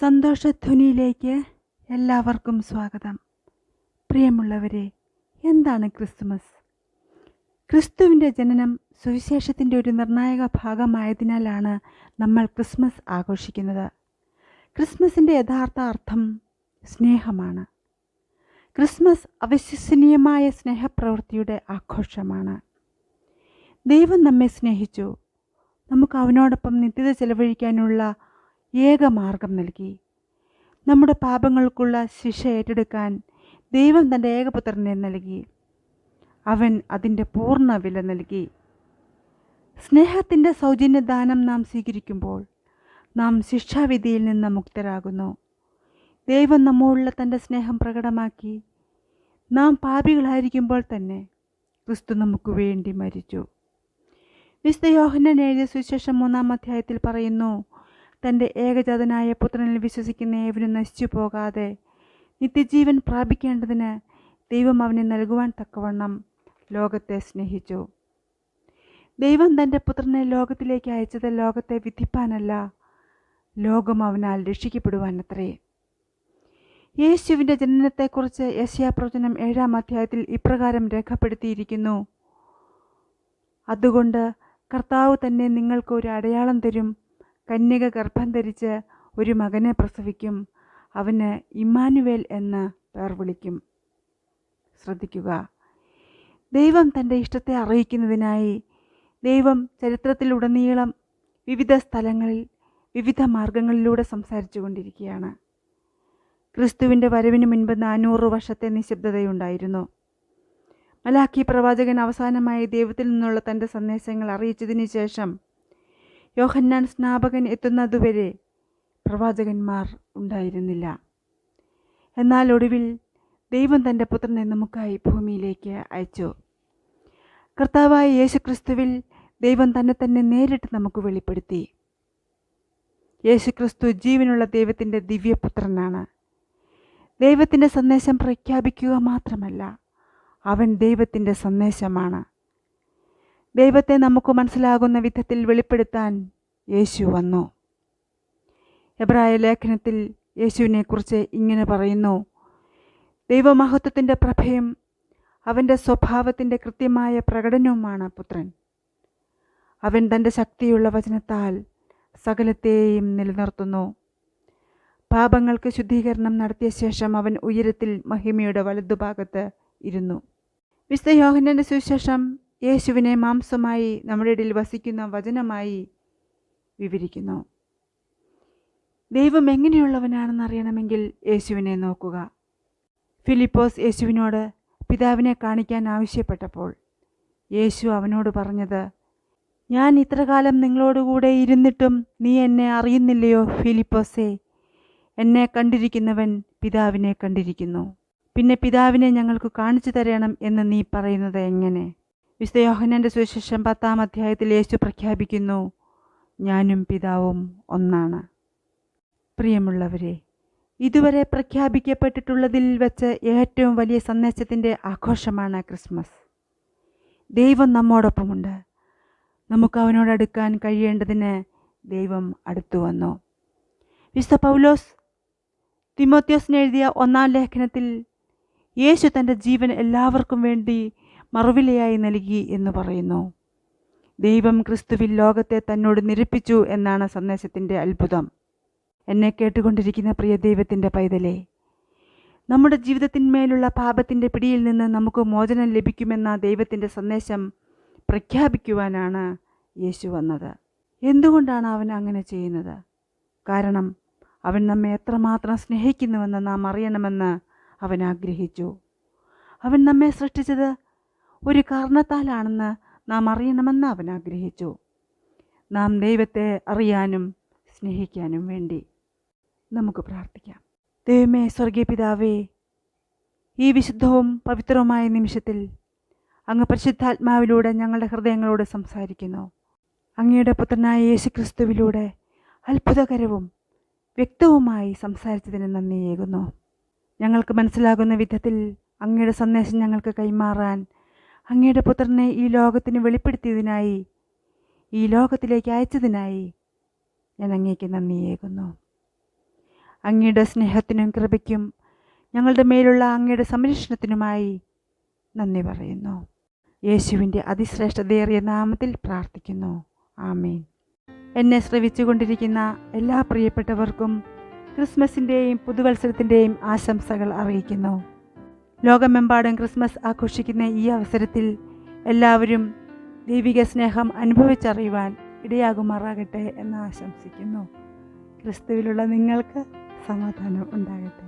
സന്തോഷധ്വനിയിലേക്ക് എല്ലാവർക്കും സ്വാഗതം. പ്രിയമുള്ളവരെ, എന്താണ് ക്രിസ്തുമസ്? ക്രിസ്തുവിൻ്റെ ജനനം സുവിശേഷത്തിൻ്റെ ഒരു നിർണായക ഭാഗമായതിനാലാണ് നമ്മൾ ക്രിസ്മസ് ആഘോഷിക്കുന്നത്. ക്രിസ്മസിൻ്റെ യഥാർത്ഥ അർത്ഥം സ്നേഹമാണ്. ക്രിസ്മസ് അവിശ്വസനീയമായ സ്നേഹപ്രവൃത്തിയുടെ ആഘോഷമാണ്. ദൈവം നമ്മെ സ്നേഹിച്ചു. നമുക്ക് അവനോടൊപ്പം നിത്യത ചെലവഴിക്കാനുള്ള ഏക മാർഗം നൽകി. നമ്മുടെ പാപങ്ങൾക്കുള്ള ശിക്ഷ ഏറ്റെടുക്കാൻ ദൈവം തൻ്റെ ഏകപുത്രനെ നൽകി. അവൻ അതിൻ്റെ പൂർണ്ണ വില നൽകി. സ്നേഹത്തിൻ്റെ സൗജന്യദാനം നാം സ്വീകരിക്കുമ്പോൾ നാം ശിക്ഷാവിധിയിൽ നിന്ന് മുക്തരാകുന്നു. ദൈവം നമ്മോടുള്ള തൻ്റെ സ്നേഹം പ്രകടമാക്കി. നാം പാപികളായിരിക്കുമ്പോൾ തന്നെ ക്രിസ്തു നമുക്ക് വേണ്ടി മരിച്ചു. വിശുദ്ധ യോഹന്നാൻ എഴുതിയ സുവിശേഷം 3-ാം അധ്യായത്തിൽ പറയുന്നു, തൻ്റെ ഏകജാതനായ പുത്രനിൽ വിശ്വസിക്കുന്ന ഏവനും നശിച്ചു പോകാതെ നിത്യജീവൻ പ്രാപിക്കേണ്ടതിന് ദൈവം അവനെ നൽകുവാൻ തക്കവണ്ണം ലോകത്തെ സ്നേഹിച്ചു. ദൈവം തൻ്റെ പുത്രനെ ലോകത്തിലേക്ക് അയച്ചത് ലോകത്തെ വിധിപ്പാനല്ല, ലോകം അവനാൽ രക്ഷിക്കപ്പെടുവാനത്രേ. യേശുവിൻ്റെ ജനനത്തെക്കുറിച്ച് യെശയ്യാപ്രവചനം 7-ാം അധ്യായത്തിൽ ഇപ്രകാരം രേഖപ്പെടുത്തിയിരിക്കുന്നു: അതുകൊണ്ട് കർത്താവ് തന്നെ നിങ്ങൾക്ക് ഒരു അടയാളം തരും. കന്യക ഗർഭം ധരിച്ച് ഒരു മകനെ പ്രസവിക്കും. അവന് ഇമ്മാനുവേൽ എന്ന് പേർ വിളിക്കും. ശ്രദ്ധിക്കുക, ദൈവം തൻ്റെ ഇഷ്ടത്തെ അറിയിക്കുന്നതിനായി ദൈവം ചരിത്രത്തിലുടനീളം വിവിധ സ്ഥലങ്ങളിൽ വിവിധ മാർഗങ്ങളിലൂടെ സംസാരിച്ചു കൊണ്ടിരിക്കുകയാണ്. ക്രിസ്തുവിൻ്റെ വരവിന് മുൻപ് 400 വർഷത്തെ നിശബ്ദതയുണ്ടായിരുന്നു. മലാക്കി പ്രവാചകൻ അവസാനമായി ദൈവത്തിൽ നിന്നുള്ള തൻ്റെ സന്ദേശങ്ങൾ അറിയിച്ചതിന് ശേഷം യോഹന്നാൻ സ്നാപകൻ എത്തുന്നതുവരെ പ്രവാചകന്മാർ ഉണ്ടായിരുന്നില്ല. എന്നാൽ ഒടുവിൽ ദൈവം തൻ്റെ പുത്രനെ നമുക്കായി ഭൂമിയിലേക്ക് അയച്ചു. കർത്താവായ യേശുക്രിസ്തുവിൽ ദൈവം തന്നെ നേരിട്ട് നമുക്ക് വെളിപ്പെടുത്തി. യേശുക്രിസ്തു ജീവനുള്ള ദൈവത്തിൻ്റെ ദിവ്യപുത്രനാണ്. ദൈവത്തിൻ്റെ സന്ദേശം പ്രഖ്യാപിക്കുക മാത്രമല്ല, അവൻ ദൈവത്തിൻ്റെ സന്ദേശമാണ്. ദൈവത്തെ നമുക്ക് മനസ്സിലാകുന്ന വിധത്തിൽ വെളിപ്പെടുത്താൻ യേശു വന്നു. എബ്രായ ലേഖനത്തിൽ യേശുവിനെക്കുറിച്ച് ഇങ്ങനെ പറയുന്നു: ദൈവമഹത്വത്തിൻ്റെ പ്രഭയും അവൻ്റെ സ്വഭാവത്തിൻ്റെ കൃത്യമായ പ്രകടനവുമാണ് പുത്രൻ. അവൻ തൻ്റെ ശക്തിയുള്ള വചനത്താൽ സകലത്തെയും നിലനിർത്തുന്നു. പാപങ്ങൾക്ക് ശുദ്ധീകരണം നടത്തിയ ശേഷം അവൻ ഉയരത്തിൽ മഹിമയുടെ വലതുഭാഗത്ത് ഇരുന്നു. വിശുദ്ധ യോഹന്നാന്റെ സുവിശേഷം യേശുവിനെ മാംസമായി നമ്മുടെ ഇടയിൽ വസിക്കുന്ന വചനമായി വിവരിക്കുന്നു. ദൈവം എങ്ങനെയുള്ളവനാണെന്ന് അറിയണമെങ്കിൽ യേശുവിനെ നോക്കുക. ഫിലിപ്പോസ് യേശുവിനോട് പിതാവിനെ കാണിക്കാൻ ആവശ്യപ്പെട്ടപ്പോൾ യേശു അവനോട് പറഞ്ഞത്: ഞാൻ ഇത്രകാലം നിങ്ങളോടുകൂടെ ഇരുന്നിട്ടും നീ എന്നെ അറിയുന്നില്ലയോ ഫിലിപ്പോസേ? എന്നെ കണ്ടിരിക്കുന്നവൻ പിതാവിനെ കണ്ടിരിക്കുന്നു. പിന്നെ പിതാവിനെ ഞങ്ങൾക്ക് കാണിച്ചു തരണം എന്ന് നീ പറയുന്നത് എങ്ങനെ? വിശുദ്ധ യോഹന്നാന്റെ സുവിശേഷം 10-ാം അധ്യായത്തിൽ യേശു പ്രഖ്യാപിക്കുന്നു: ഞാനും പിതാവും ഒന്നാണ്. പ്രിയമുള്ളവരെ, ഇതുവരെ പ്രഖ്യാപിക്കപ്പെട്ടിട്ടുള്ളതിൽ വെച്ച് ഏറ്റവും വലിയ സന്ദേശത്തിൻ്റെ ആഘോഷമാണ് ക്രിസ്മസ്. ദൈവം നമ്മോടൊപ്പമുണ്ട്. നമുക്ക് അവനോടടുക്കാൻ കഴിയേണ്ടതിന് ദൈവം അടുത്തു വന്നു. വിശുദ്ധ പൗലോസ് തിമോത്തിയോസിന് എഴുതിയ 1-ാം ലേഖനത്തിൽ യേശു തൻ്റെ ജീവൻ എല്ലാവർക്കും വേണ്ടി മറുവിലയായി നൽകി എന്ന് പറയുന്നു. ദൈവം ക്രിസ്തുവിൽ ലോകത്തെ തന്നോട് നിരപ്പിച്ചു എന്നാണ് സന്ദേശത്തിൻ്റെ അത്ഭുതം. എന്നെ കേട്ടുകൊണ്ടിരിക്കുന്ന പ്രിയ ദൈവത്തിൻ്റെ പൈതലേ, നമ്മുടെ ജീവിതത്തിന്മേലുള്ള പാപത്തിൻ്റെ പിടിയിൽ നിന്ന് നമുക്ക് മോചനം ലഭിക്കുമെന്ന ദൈവത്തിൻ്റെ സന്ദേശം പ്രഖ്യാപിക്കുവാനാണ് യേശു വന്നത്. എന്തുകൊണ്ടാണ് അവൻ അങ്ങനെ ചെയ്യുന്നത്? കാരണം അവൻ നമ്മെ എത്രമാത്രം സ്നേഹിക്കുന്നുവെന്ന് നാം അറിയണമെന്ന് അവൻ ആഗ്രഹിച്ചു. അവൻ നമ്മെ സൃഷ്ടിച്ചത് ഒരു കാരണത്താലാണെന്ന് നാം അറിയണമെന്ന് അവൻ ആഗ്രഹിച്ചു. നാം ദൈവത്തെ അറിയാനും സ്നേഹിക്കാനും വേണ്ടി. നമുക്ക് പ്രാർത്ഥിക്കാം. ദൈവമേ, സ്വർഗീയ പിതാവേ, ഈ വിശുദ്ധവും പവിത്രവുമായ നിമിഷത്തിൽ അങ്ങ് പരിശുദ്ധാത്മാവിലൂടെ ഞങ്ങളുടെ ഹൃദയങ്ങളോട് സംസാരിക്കുന്നു. അങ്ങയുടെ പുത്രനായ യേശുക്രിസ്തുവിലൂടെ അത്ഭുതകരവും വ്യക്തവുമായി സംസാരിച്ചതിന് നന്ദിയേകുന്നു. ഞങ്ങൾക്ക് മനസ്സിലാകുന്ന വിധത്തിൽ അങ്ങയുടെ സന്ദേശം ഞങ്ങൾക്ക് കൈമാറാൻ അങ്ങയുടെ പുത്രനെ ഈ ലോകത്തിന് വെളിപ്പെടുത്തിയതിനായി, ഈ ലോകത്തിലേക്ക് അയച്ചതിനായി ഞാൻ അങ്ങേക്ക് നന്ദിയേകുന്നു. അങ്ങയുടെ സ്നേഹത്തിനും കൃപയ്ക്കും ഞങ്ങളുടെ മേലുള്ള അങ്ങയുടെ സംരക്ഷണത്തിനുമായി നന്ദി പറയുന്നു. യേശുവിൻ്റെ അതിശ്രേഷ്ഠതയേറിയ നാമത്തിൽ പ്രാർത്ഥിക്കുന്നു. ആമേൻ. എന്നെ ശ്രവിച്ചുകൊണ്ടിരിക്കുന്ന എല്ലാ പ്രിയപ്പെട്ടവർക്കും ക്രിസ്മസിൻ്റെയും പുതുവത്സരത്തിൻ്റെയും ആശംസകൾ അറിയിക്കുന്നു. ലോകമെമ്പാടും ക്രിസ്മസ് ആഘോഷിക്കുന്ന ഈ അവസരത്തിൽ എല്ലാവരും ദൈവിക സ്നേഹം അനുഭവിച്ചറിയുവാൻ ഇടയാകുമാറാകട്ടെ എന്ന് ആശംസിക്കുന്നു. ക്രിസ്തുവിലുള്ള നിങ്ങൾക്ക് സമാധാനം ഉണ്ടാകട്ടെ.